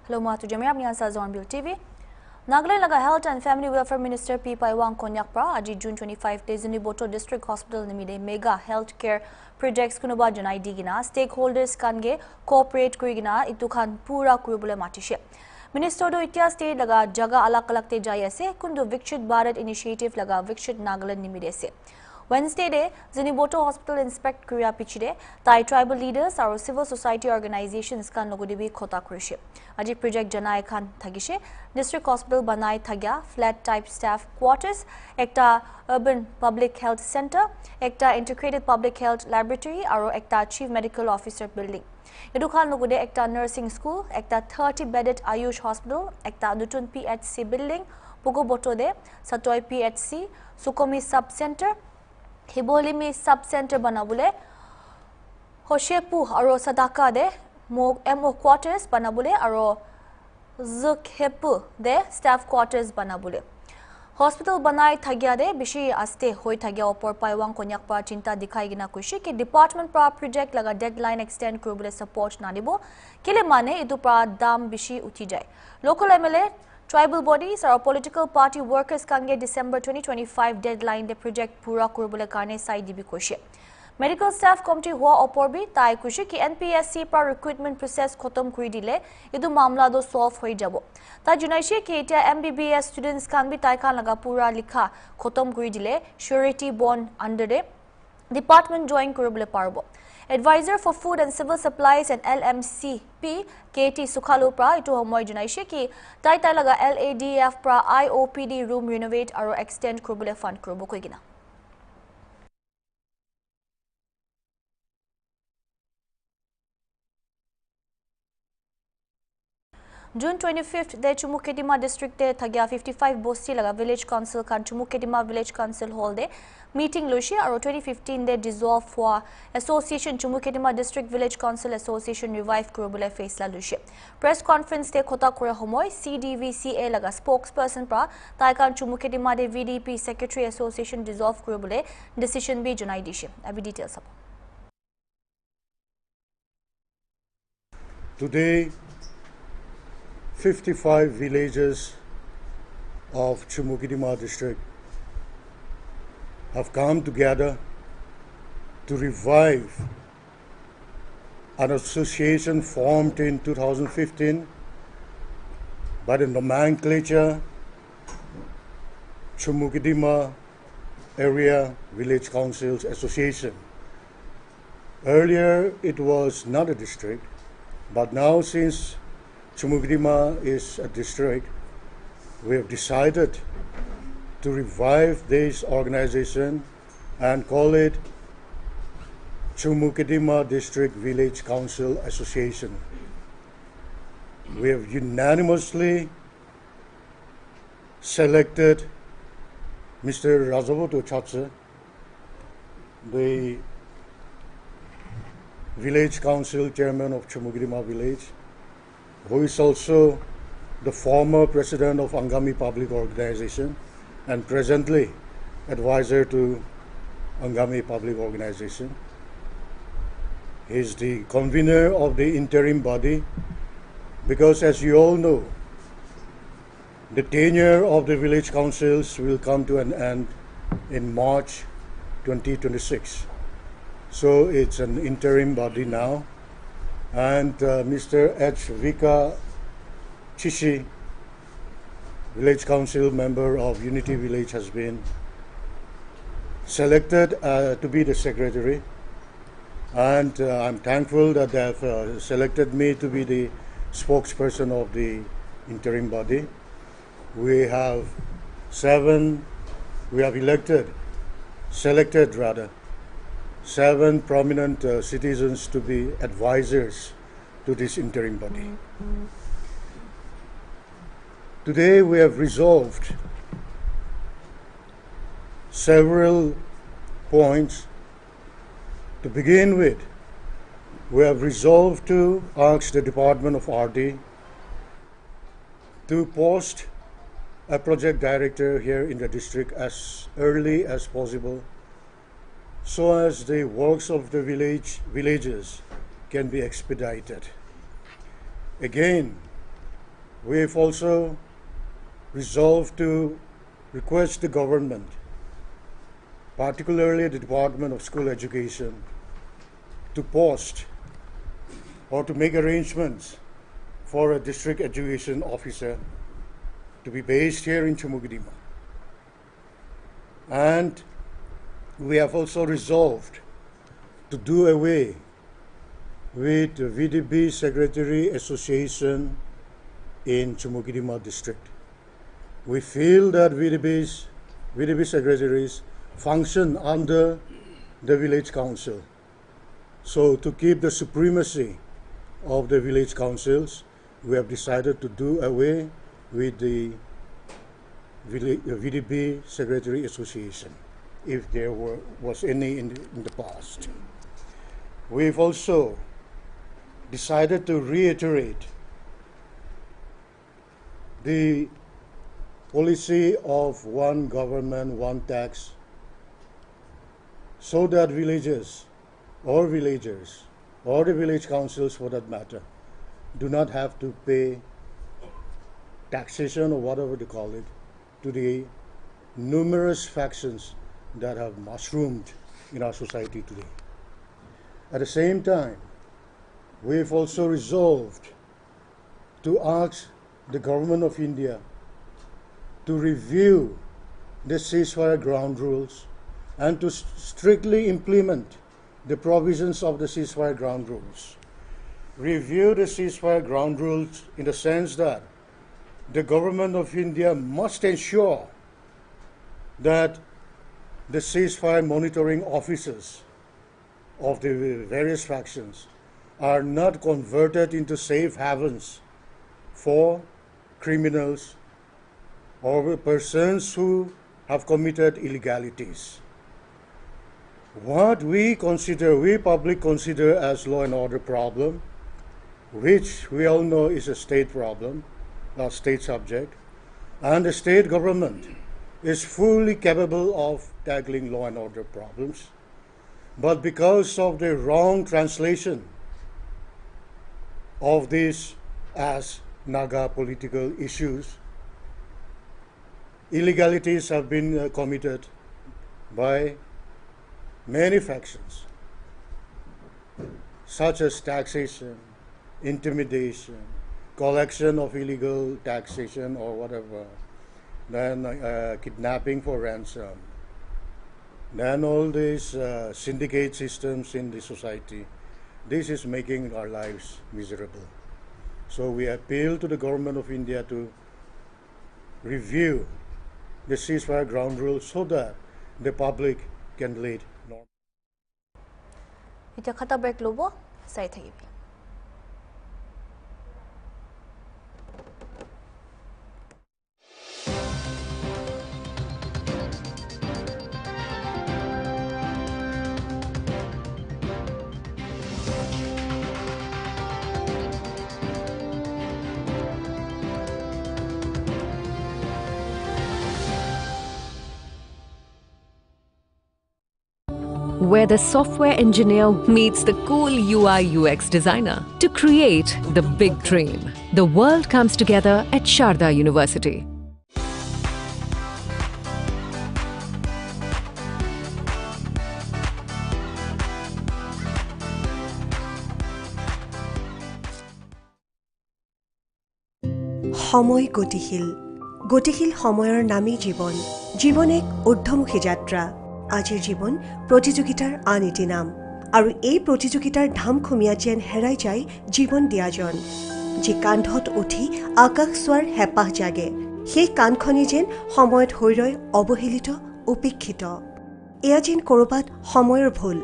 Hello, Matu Jamir, I'm sa Hornbill TV. Nagaland laga Health and Family Welfare Minister P. Paiwang Konyak pra aji June 25 days in Boto District Hospital nimide mega healthcare projects kunuba janai digina stakeholders kange cooperate kurigina itukhan pura kurubule matishe. Minister do itia state laga jaga alak alak te jai ase kundu Vikshit Bharat initiative laga Vikshit Nagaland nimide ase. Wednesday day, Ziniboto Hospital inspect Korea Pichide, Thai tribal leaders or civil society organizations kan logudibi khota kurishe. Aji project janai khan thagishe, district hospital banai thagya, flat type staff quarters, ekta urban public health center, ekta integrated public health laboratory, or ekta chief medical officer building. Edu khan logude ekta nursing school, ekta 30-bedded Ayush hospital, ekta Nutun PHC building, Pugo Boto de, Satoi PHC, Sukomi sub center, Hibolimi sub-center banabule, Hoshepu aro Sadaka de MO quarters banabule aro Zukhepu de staff quarters banabule. Hospital banai thagya de bishi aste hoi thagya opor Paiwang Konyak pa chinta dikhai gina kushi ki department pra project laga deadline extend kurubule support nanibo kile mane idu pra dam bishi uthi jai. Local MLA Tribal bodies or political party workers kange December 2025 deadline the project pura kurubule karne sai dibi koshe. Medical staff committee hua oporbi tai kushi ki NPSC pra recruitment process khotom kuri dile idu mamla do solve hoi jabo. Ta junaishi ki etia MBBS students kan bi tai kan laga pura likha khotom kuri dile surety bond under de department join kurubule parbo. Advisor for Food and Civil Supplies and LMCP KT Sukhalu pra itu homoy junaishi ki tai laga LADF pra IOPD room renovate aro extend kurubule fund kurubo koigina. June 25th, de Chumukedima district de thagya 55 bosti laga village council kan Chumukedima village council hall de meeting lushi aro 2015 de dissolve for association Chumukedima district village council association revive kurubule faisla lushi. Press conference de khota kore homoy CDVCA laga spokesperson pra taikan Chumukedima de VDP secretary association dissolve kurubule decision bi junai dishe. Abi details up. Today 55 villages of Chumukedima district have come together to revive an association formed in 2015 by the nomenclature Chumukedima Area Village Councils Association. Earlier it was not a district, but now since Chumukedima is a district, we have decided to revive this organization and call it Chumukedima District Village Council Association. We have unanimously selected Mr. Rajaboto Chacha, the Village Council Chairman of Chumukedima Village, who is also the former president of Angami Public Organization and presently advisor to Angami Public Organization. He is the convener of the interim body because, as you all know, the tenure of the village councils will come to an end in March 2026. So it's an interim body now. And Mr. H. Vika Chishi, Village Council member of Unity Village, has been selected to be the secretary. And I'm thankful that they have selected me to be the spokesperson of the interim body. We have selected 7 prominent citizens to be advisors to this interim body. Today we have resolved several points. To begin with, we have resolved to ask the Department of RD to post a project director here in the district as early as possible, so as the works of the villages can be expedited. Again, We've also resolved to request the government, particularly the Department of School Education, to post or to make arrangements for a district education officer to be based here in Chumugidima. And we have also resolved to do away with the VDB Secretary Association in Chumugidima district. We feel that VDB secretaries function under the village council. So to keep the supremacy of the village councils, we have decided to do away with the VDB Secretary Association, if there was any in the past. We've also decided to reiterate the policy of one government, one tax, so that villages or villagers, or the village councils for that matter, do not have to pay taxation or whatever they call it to the numerous factions that have mushroomed in our society today. At the same time, we've also resolved to ask the government of India to review the ceasefire ground rules and to strictly implement the provisions of the ceasefire ground rules. Review the ceasefire ground rules in the sense that the government of India must ensure that the ceasefire monitoring officers of the various factions are not converted into safe havens for criminals or persons who have committed illegalities. What we public consider as law and order problem, which we all know is a state problem, a state subject, and the state government is fully capable of tackling law and order problems. But because of the wrong translation of these as Naga political issues, illegalities have been committed by many factions, such as taxation, intimidation, collection of illegal taxation or whatever, then kidnapping for ransom, then all these syndicate systems in the society. This is making our lives miserable. So we appeal to the government of India to review the ceasefire ground rules so that the public can lead normal. Ita khata break lobo sai thakibi. Where the software engineer meets the cool UI UX designer to create the big dream. The world comes together at Sharda University. সময় গতিশীল গতিশীল সময়ৰ নামী জীবন জীবন এক ঊৰ্ধ্বমুখী যাত্ৰা আজিৰ জীবন প্ৰতিযোগিতাৰ আন এটি নাম আৰু এই প্ৰতিযোগিতাৰ ধাম খুমিয়া যেন হেৰাই যায় জীবন দিয়াজন যি কান্ধত উঠি আকাশ চোৱাৰ হেপাহ জাগে সেই কাণখনি যেন সময়ত হৈ ৰয় অৱহেলিত উপেক্ষিত এয়া যেন কৰবাত সময়ৰ ভুল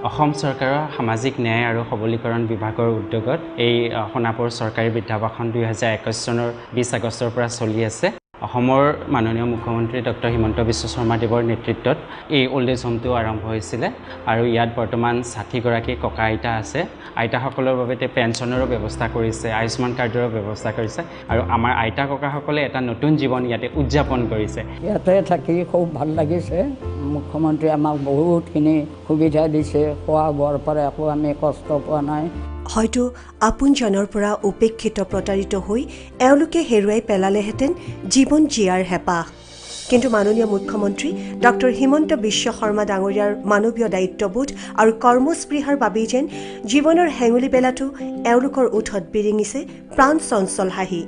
অসম চৰকাৰৰ সামাজিক ন্যায় আৰু সবলীকৰণ বিভাগৰ উদ্যোগত এই সোণাপুৰ চৰকাৰী বিদ্যাবাসন 2021 চনৰ 20 আগষ্টৰ পৰা চলি আছে অসমৰ মাননীয় মুখ্যমন্ত্ৰী ডক্টৰ হিমন্ত বিশ্ব শৰ্মা দেৱৰ নেতৃত্বত এই ওল্ড এজ হোমটো আৰম্ভ হৈছিল আৰু ইয়াত বৰ্তমান 60 গৰাকী ককা আইতা আছে আইতাসকলৰ বাবে পেঞ্চনৰো ব্যৱস্থা কৰিছে আয়ুষ্মান কাৰ্ডৰ ব্যৱস্থা কৰিছে আৰু আমাৰ আইতা ককাসকলে এটা নতুন জীৱন ইয়াতে উদযাপন কৰিছে ইয়াতে থাকি খুব ভাল লাগিছে মুখ্যমন্ত্ৰী আমাক বহুতখিনি সুবিধা দিছে খোৱা বোৱাৰ পৰা একো আমি কষ্ট পোৱা নাই হয়তো আপোনজনৰ পৰা উপেক্ষিত প্ৰতাৰিত হৈ এওঁলোকে হেৰুৱাই পেলালেহেঁতেন জীৱন জীয়াৰ হেঁপাহ। কিন্তু মাননীয় মুখ্যমন্ত্ৰী ডক্টৰ হিমন্ত বিশ্ব শৰ্মা ডাঙৰীয়াৰ মানৱীয় দায়িত্ববোধ আৰু কৰ্মস্পৃহাৰ বাবেই যেন জীৱনৰ হেঙুলি বেলাটো এওঁলোকৰ ওঠত বিৰিঙিছে প্ৰাণ চঞ্চল হাঁহি।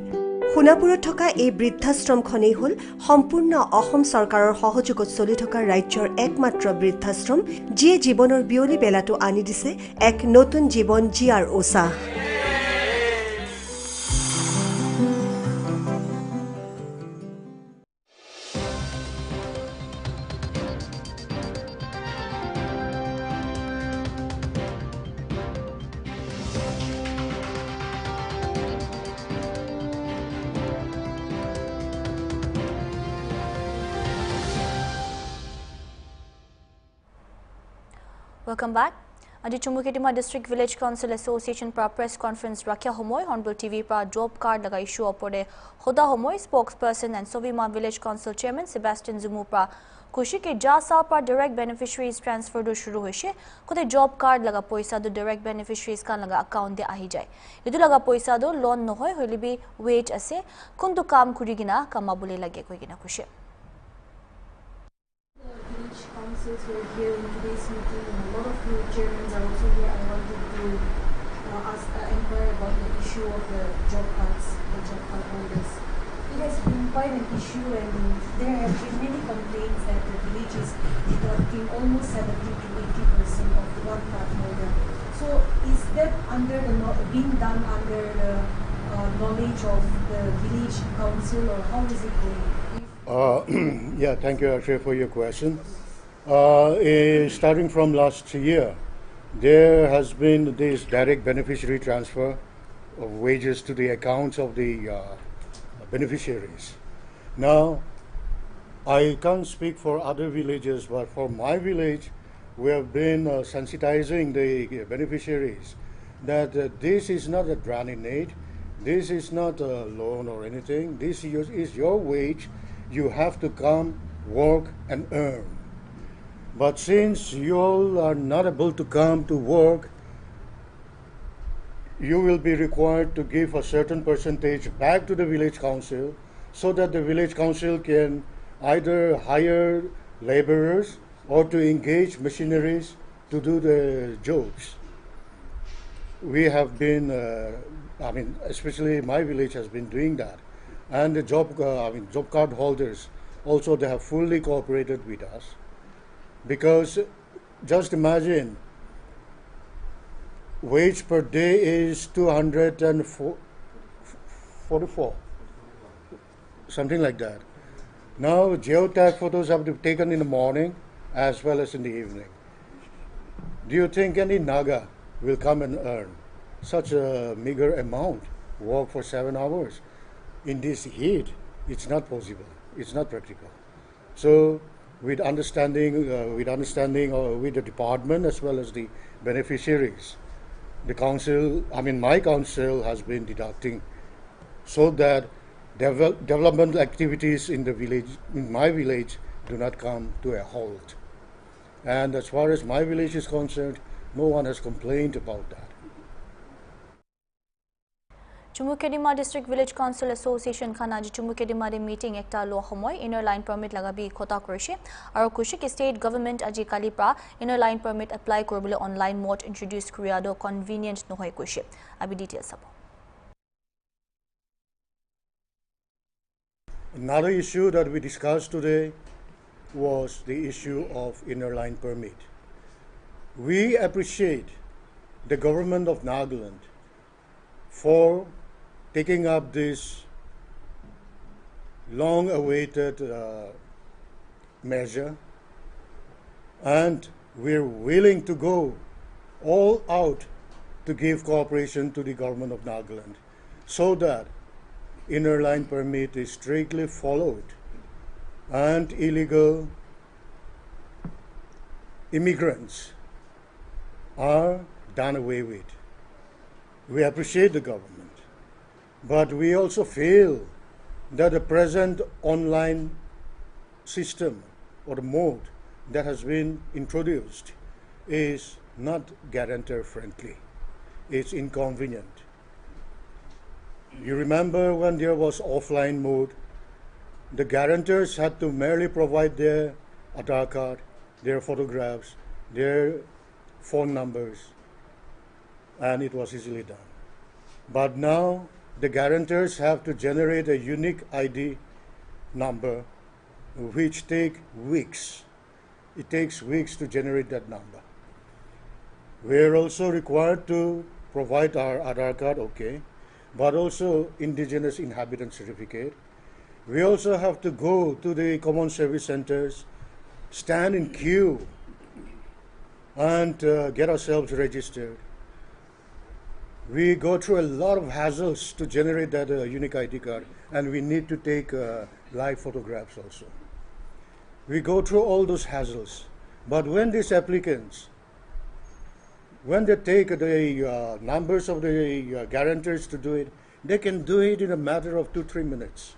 সোণাপুৰত থকা এই বৃদ্ধাশ্ৰমখনেই হ'ল সম্পূৰ্ণ অসম চৰকাৰৰ সহযোগত চলি থকা ৰাজ্যৰ একমাত্ৰ বৃদ্ধাশ্ৰম, যিয়ে জীৱনৰ বিয়লি বেলাটো আনি দিছে এক নতুন জীৱন জীয়াৰ উৎসাহ। Welcome back. Aji Chumuketima District Village Council Association pra press conference rakya homoy Hornbill TV pra job card laga issue opore hoda homoy spokesperson and Sovima Village Council Chairman Sebastian Zumu pra kushi ke ja saal pra direct beneficiaries transfer do shuru hoise kote job card laga poisa do direct beneficiaries kan laga account de ahi jai edu laga poisa do loan nohoy holibi wage ase kuntu kam kurigina kamabule lage koigina kushi. Councils were here in today's meeting, and a lot of new chairmen are also here. I wanted to inquire about the issue of the job cards, the job card holders. It has been quite an issue, and there have been many complaints that the village is deducting almost 70 to 80% of the one card holder. So, is that being done under the knowledge of the village council, or how is it going? Yeah, thank you, Akshay, for your question. Starting from last year, there has been this direct beneficiary transfer of wages to the accounts of the beneficiaries. Now, I can't speak for other villages, but for my village, we have been sensitizing the beneficiaries that this is not a granny need, this is not a loan or anything, this is your wage, you have to come, work and earn. But since you all are not able to come to work, you will be required to give a certain percentage back to the village council so that the village council can either hire laborers or to engage machineries to do the jobs. We have been, especially my village has been doing that. And the job card holders also, they have fully cooperated with us. Because just imagine, wage per day is 244, something like that. Now, geotag photos have to be taken in the morning as well as in the evening. Do you think any Naga will come and earn such a meager amount, work for 7 hours? In this heat, it's not possible, it's not practical. So, with understanding with the department as well as the beneficiaries, the council, my council has been deducting so that development activities in the village, in my village, do not come to a halt. And as far as my village is concerned, no one has complained about that. Chumukedima District Village Council Association khana ji Chumukedima de meeting ekta lo homoy inner line permit lagabi khota korise aro kushi ke state government aji kali pra inner line permit apply korbole online mode introduce kuriado convenient nohoy koise abi details sabo. Another issue that we discussed today was the issue of inner line permit. We appreciate the government of Nagaland for taking up this long-awaited measure, and we're willing to go all out to give cooperation to the government of Nagaland so that inner line permit is strictly followed and illegal immigrants are done away with. We appreciate the government, but we also feel that the present online system or the mode that has been introduced is not guarantor friendly. it's inconvenient. You remember when there was offline mode, the guarantors had to merely provide their Aadhaar card, their photographs, their phone numbers, and it was easily done. But now the guarantors have to generate a unique ID number, which take weeks. It takes weeks to generate that number. We're also required to provide our Aadhaar card, okay, but also indigenous inhabitant certificate. We also have to go to the common service centers, stand in queue, and get ourselves registered. We go through a lot of hassles to generate that unique ID card, and we need to take live photographs also. We go through all those hassles, but when these applicants, when they take the numbers of the guarantors to do it, they can do it in a matter of 2-3 minutes.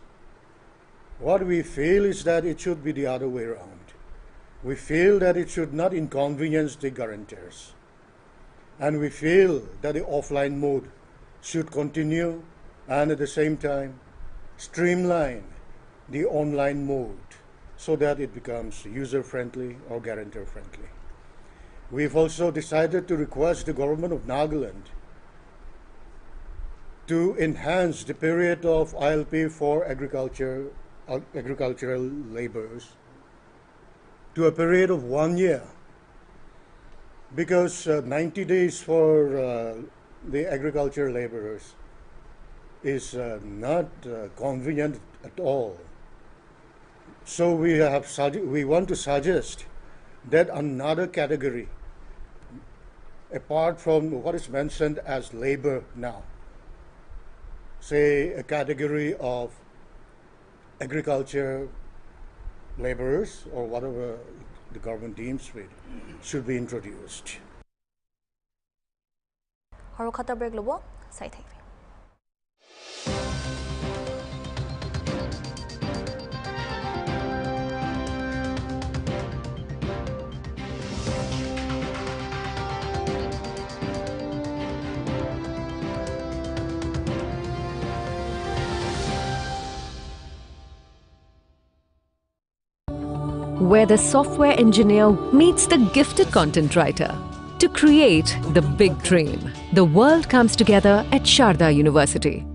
What we feel is that it should be the other way around. We feel that it should not inconvenience the guarantors. And we feel that the offline mode should continue and at the same time streamline the online mode so that it becomes user-friendly or guarantor-friendly. We've also decided to request the government of Nagaland to enhance the period of ILP for agricultural laborers to a period of 1 year, because 90 days for the agricultural laborers is not convenient at all. So we want to suggest that another category, apart from what is mentioned as labor now, say a category of agriculture laborers or whatever the government deems fit, should be introduced. Haru khata break lobo sai thakbe. Where the software engineer meets the gifted content writer to create the big dream. The world comes together at Sharda University.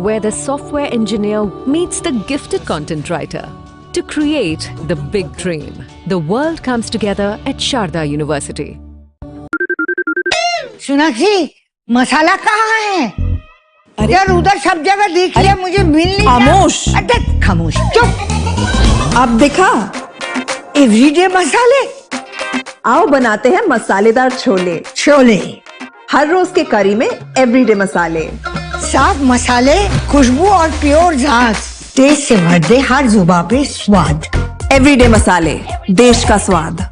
Where the software engineer meets the gifted content writer to create the big dream. The world comes together at Sharda University. Sonakshi मसाला कहाँ है? यार उधर सब जगह देख लिया, मुझे मिल नहीं रहा। खामोश। अरे खामोश, चुप। अब देखा? एवरीडे मसाले। आओ बनाते हैं मसालेदार छोले। छोले। हर रोज के करी में एवरीडे मसाले। साफ मसाले, खुशबू और प्योर जांच। टेस्ट से भर दे हर जुबान पे स्वाद। एवरीडे मसाले, देश का स्वाद।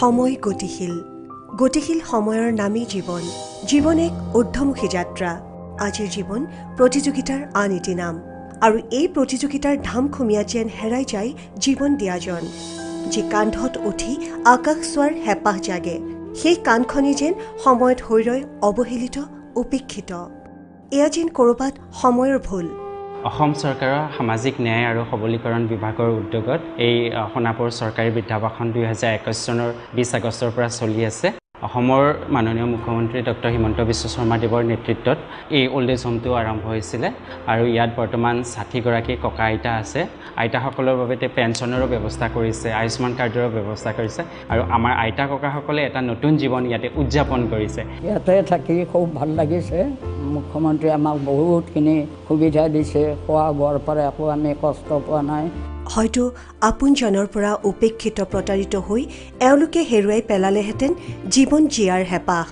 সময় গতিশীল গতিশীল সময়ৰ নামী জীৱন জীৱন এক ঊৰ্ধ্বমুখী যাত্ৰা আজিৰ জীৱন প্ৰতিযোগিতাৰ আন এটি নাম আৰু এই প্ৰতিযোগিতাৰ ধাম খুমিয়া যেন হেৰাই যায় জীৱন দিয়াজন যি কান্ধত উঠি আকাশ চোৱাৰ হেঁপাহ জাগে সেই কাণখনি যেন সময়ত হৈ ৰয় অৱহেলিত উপেক্ষিত এয়া যেন ক'ৰবাত সময়ৰ ভুল অসম চৰকাৰৰ সামাজিক ন্যায় আৰু সবলীকৰণ বিভাগৰ উদ্যোগত এই সোণাপুৰ চৰকাৰী বিদ্যাবাসন 2021 চনৰ 20 আগষ্টৰ পৰা চলি আছে অসমৰ মাননীয় মুখ্যমন্ত্ৰী ডক্টৰ হিমন্ত বিশ্ব শৰ্মা দেৱৰ নেতৃত্বত এই ওল্ড এজ হোমটো আৰম্ভ হৈছিল আৰু ইয়াত বৰ্তমান 60 গৰাকী ককা আইতা আছে আইতাসকলৰ বাবে পেঞ্চনৰো ব্যৱস্থা কৰিছে আয়ুষ্মান কাৰ্ডৰ ব্যৱস্থা কৰিছে আৰু আমাৰ আইতা ককাসকলে এটা নতুন জীৱন ইয়াতে উদযাপন কৰিছে ইয়াতে থাকি খুব ভাল লাগিছে মুখ্যমন্ত্ৰী আমাক বহুতখিনি সুবিধা দিছে খোৱা বোৱাৰ পৰা একো আমি কষ্ট পোৱা নাই হয়তো আপোনজনৰ পৰা উপেক্ষিত প্ৰতাৰিত হৈ এওঁলোকে হেৰুৱাই পেলালেহেঁতেন জীৱন জীয়াৰ হেঁপাহ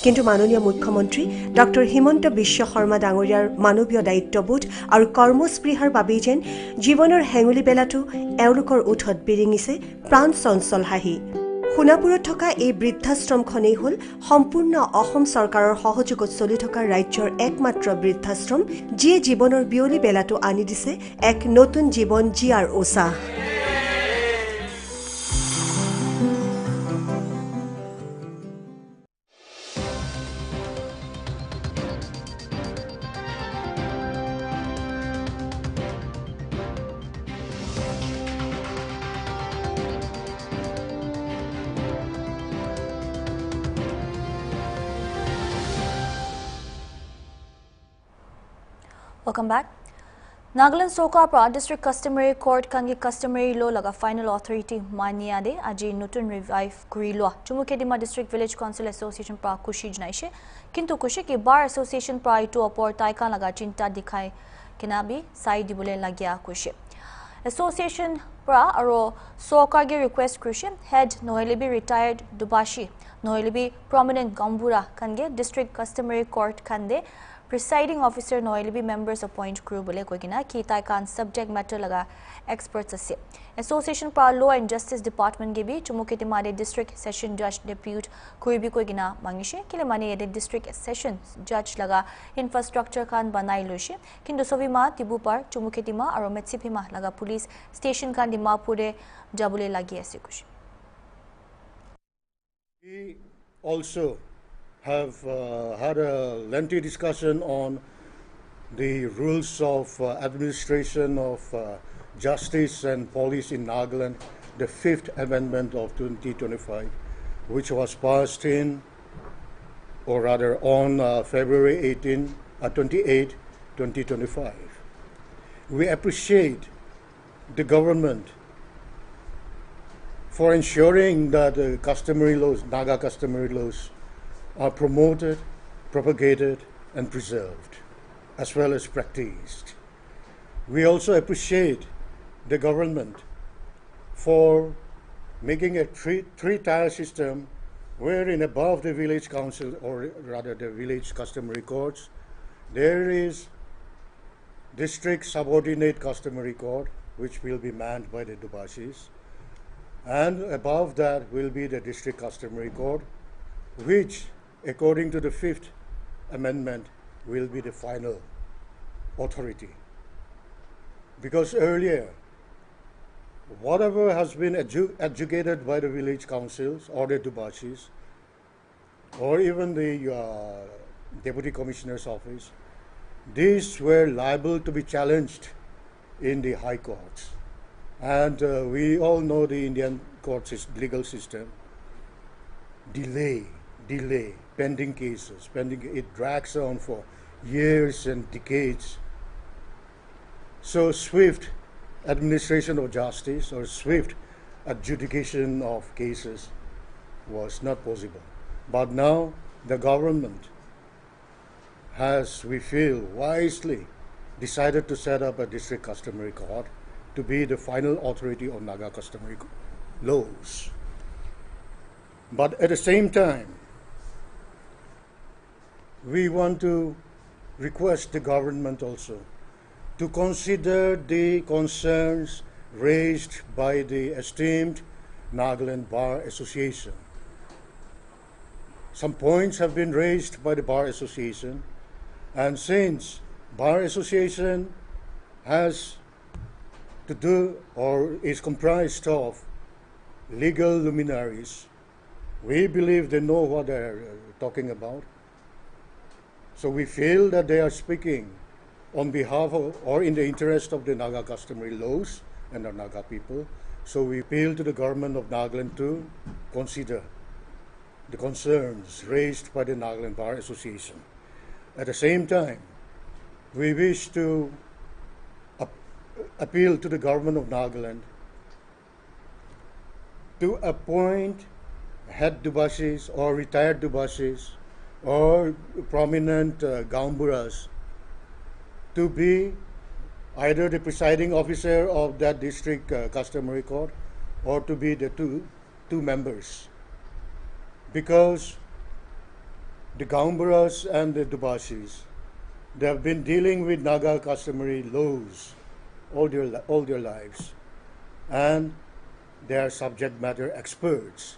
কিন্তু মাননীয় মুখ্যমন্ত্ৰী ডক্টৰ হিমন্ত বিশ্ব শৰ্মা ডাঙৰীয়াৰ মানৱীয় দায়িত্ববোধ আৰু কৰ্মস্পৃহাৰ বাবেই যেন জীৱনৰ হেঙুলি বেলাটো এওঁলোকৰ ওঠত বিৰিঙিছে প্ৰাণ চঞ্চল হাঁহি সোণাপুৰত থকা এই বৃদ্ধাশ্ৰমখনেই হ'ল সম্পূৰ্ণ অসম চৰকাৰৰ সহযোগত চলি থকা ৰাজ্যৰ একমাত্ৰ বৃদ্ধাশ্ৰম, যিয়ে জীৱনৰ বিয়লি বেলাটো আনি দিছে এক নতুন জীৱন জীয়াৰ উৎসাহ। Welcome back. Nagaland Soka Pra District Customary Court Kangi Customary Law Laga Final Authority Maniade Aji Nutun Revive Kurilo. Chumukedima District Village Council Association Pra Kushi Jnaishe. Kintu Kushi ki Bar Association Pra Itu Apor Taikan Laga Chinta Dikhai Kinabi Sai Dibule Lagya Kushi. Association Pra Aro Soka Gi Request Kushi Head Nohelibi Retired Dubashi Nohelibi Prominent Gambura Kange District Customary Court Kande Presiding Officer Noilibi members appoint crew bole koigina ki taikan subject matter laga experts ase. Association pa Law and Justice Department gibi Chumuketimade District Session Judge Depute Kuribi koigina mangishe kile mane ede District Session Judge laga infrastructure kan banai loishe kindu sovima tibupar Chumuketima aro Metsipima laga police station kan dimapure jabule lagi ase kush. We also have had a lengthy discussion on the rules of administration of justice and police in Nagaland, the 5th Amendment of 2025, which was passed in, or rather on February 28, 2025. We appreciate the government for ensuring that customary laws, Naga customary laws, are promoted, propagated, and preserved, as well as practiced. We also appreciate the government for making a three-tier system wherein above the village council, or rather the village customary courts, there is district subordinate customary court, which will be manned by the Dubashis, and above that will be the district customary court, which according to the 5th Amendment, will be the final authority. Because earlier, whatever has been adjudicated by the village councils or the Dubashis, or even the Deputy Commissioner's office, these were liable to be challenged in the high courts. And we all know the Indian court legal system. Delay, pending cases, it drags on for years and decades. So swift administration of justice or swift adjudication of cases was not possible. But now the government has, we feel, wisely decided to set up a district customary court to be the final authority on Naga customary laws. But at the same time, we want to request the government also to consider the concerns raised by the esteemed Nagaland Bar Association. Some points have been raised by the Bar Association, and since Bar Association has to do or is comprised of legal luminaries, we believe they know what they're talking about. So we feel that they are speaking on behalf of or in the interest of the Naga customary laws and the Naga people. So we appeal to the government of Nagaland to consider the concerns raised by the Nagaland Bar Association. At the same time, we wish to appeal to the government of Nagaland to appoint head Dubashis or retired Dubashis or prominent Gaumburas to be either the presiding officer of that district customary court or to be the two members. Because the Gaumburas and the Dubashis, they have been dealing with Naga customary laws all their lives, and they are subject matter experts.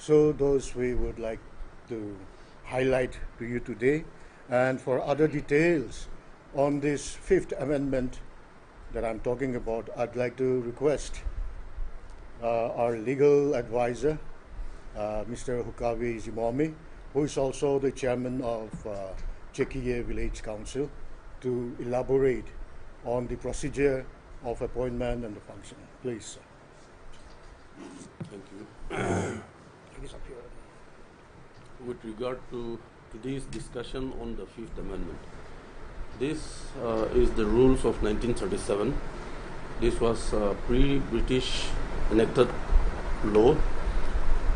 So those we would like to highlight to you today. And for other details on this Fifth Amendment that I'm talking about, I'd like to request our legal advisor, Mr. Hukavi Zimomi, who is also the chairman of Chekiye Village Council, to elaborate on the procedure of appointment and the function. Please, sir. Thank you. With regard to today's discussion on the Fifth Amendment, this is the rules of 1937. This was pre-British enacted law,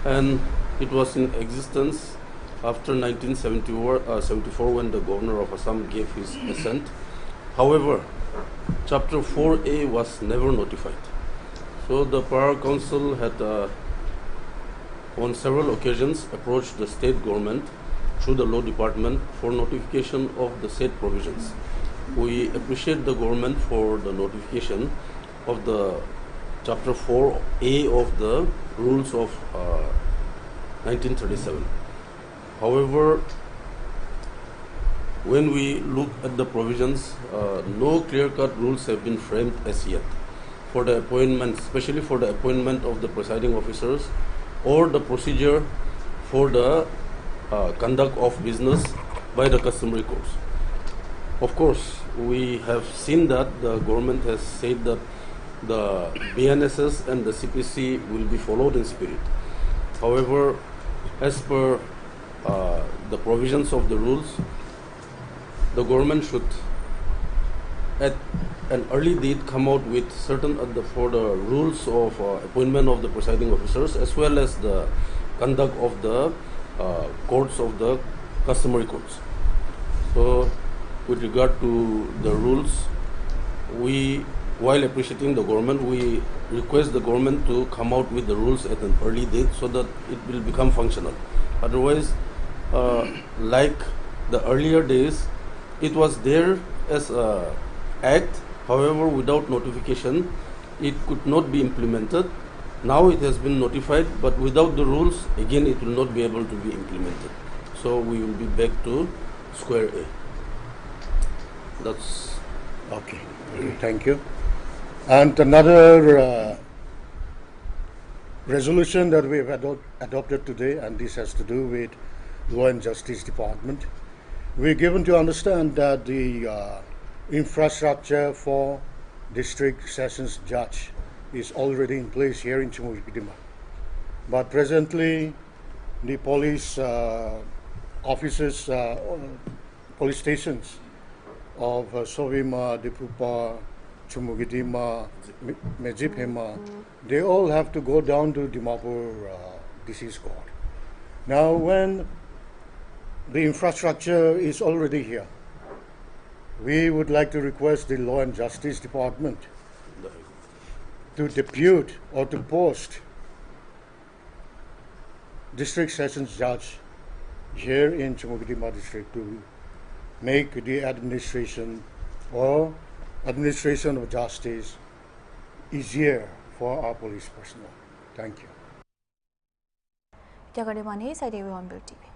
and it was in existence after 1974 when the governor of Assam gave his assent. However, Chapter 4A was never notified. So the Power Council had on several occasions approached the state government through the law department for notification of the said provisions. We appreciate the government for the notification of the Chapter 4A of the rules of 1937. However, when we look at the provisions, no clear-cut rules have been framed as yet for the appointment, especially for the appointment of the presiding officers, or the procedure for the conduct of business by the customary courts. Of course, we have seen that the government has said that the BNSS and the CPC will be followed in spirit. However, as per the provisions of the rules, the government should at an early date come out with certain for the rules of appointment of the presiding officers, as well as the conduct of the courts of the customary courts. So with regard to the rules, while appreciating the government, we request the government to come out with the rules at an early date so that it will become functional. Otherwise, like the earlier days, it was there as an act. However, without notification, it could not be implemented. Now it has been notified, but without the rules, again, it will not be able to be implemented. So we will be back to square A. That's okay. Thank you. And another resolution that we have adopted today, and this has to do with Law and Justice Department. We're given to understand that the infrastructure for district sessions judge is already in place here in Chumugidima. But presently, the police offices, police stations of Sovima, Dipupa, Chumugidima, Mejiphema, they all have to go down to Dimapur Disease Court. Now, when the infrastructure is already here, we would like to request the Law and Justice Department to depute or to post district sessions judge here in Chumugidima district to make the administration of justice easier for our police personnel. Thank you. Jagadimani, Hornbill TV.